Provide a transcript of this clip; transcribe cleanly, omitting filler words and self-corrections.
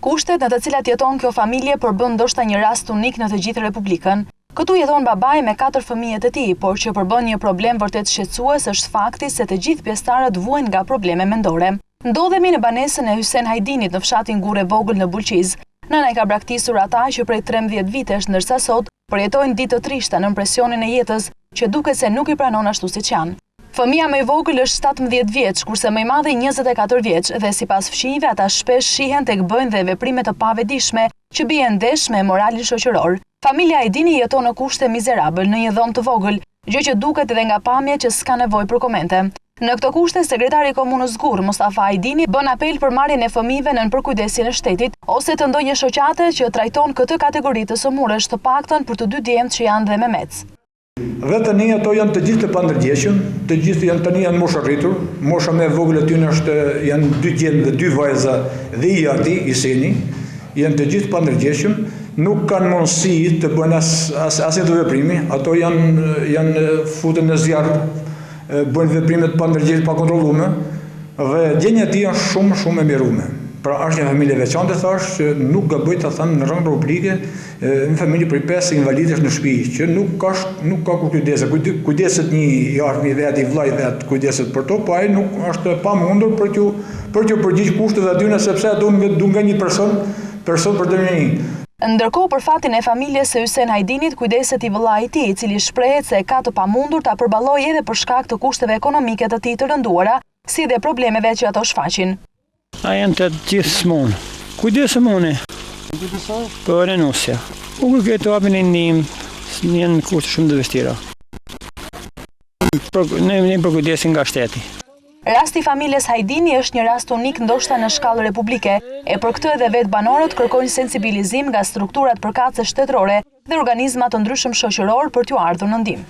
Kushtet në të cilat jeton kjo familje përbën ndoshta një rast unik në të gjithë Republikën. Këtu jeton babai me 4 fëmijët e tij, por që përbën një problem vërtet shqetësues është fakti se të gjithë pjesëtarët vuajnë nga probleme mendore. Ndodhemi në banesën e Hysen Hajdinit në fshatin Gurë e Vogël në Bulqiz. Nëna i ka braktisur ata që prej 13 vitesh, ndërsa sot përjetojnë ditë të trishta në presionin e jetës, që duket se nuk i pranon ashtu siç janë. Fëmia më i vogël është 17 vjeç, kurse më i madhi 24 vjeç dhe sipas fëmijëve ata shpesh shihen tek bëjnë dhe veprime të pavedishme që bien ndesh me moralin shoqëror. Familja Hajdini jeton në kushte mizerabël në një dhomë të vogël, gjë që duket edhe nga pamja që s'ka nevojë për komente. Në këto kushte, sekretari i komunës Gurë, Mustafa Hajdini, bën apel për marrjen e fëmijëve nën përkujdesjen e shtetit ose të ndonjë shoqate që trajton këtë kategori të sëmurësh, të paktën për të 2 djemtë që janë dhe me mec. Dhe tani ato janë të gjithë të pandërgjeshëm, të gjithë tani janë moshë rritur, mosha më e vogël e tyre janë 2 djemë dhe 2 vajza dhe i arti, i seni, janë të gjithë pandërgjeshëm, nuk kanë mundësi të bëjnë asnjë veprimi, ato janë futen në zjarr, bëjnë veprime të pandërgjeshme, pa kontrollueme, dhe gjendja e tij është shumë e mjeruar. Pra është një familje veçantë, thash, që nuk gaboj ta them në rang publike, një familje për 5 invalidësh në shtëpi, që nuk ka kujdese. Kujdeset një i armi vet, i vllai vet, kujdeset për to, po ai nuk është pamundur për t'u përgjigj kushteve aty, sepse do nga një person për dërimin. Ndërkohë, për fatin e familjes së Hysen Hajdinit, kujdeset i vllait i tij, i cili shprehet se ka të pamundur ta përballojë edhe për shkak të kushteve ekonomike të tij të rënduara, si dhe problemeve që ato shfaqin. A janë të gjithë smonë. Kujdesëm une. Për renusja. Unë këtë apin e një në kushte shumë të vështira. Ne për kujdesin nga shteti. Rasti familjes Hajdini është një rast unik ndoshta në shkallë republike, e për këtë edhe vetë banorët kërkojnë sensibilizim nga strukturat përkatëse shtetërore dhe organizma të ndryshëm shoqëror për t'u ardhur në ndihmë.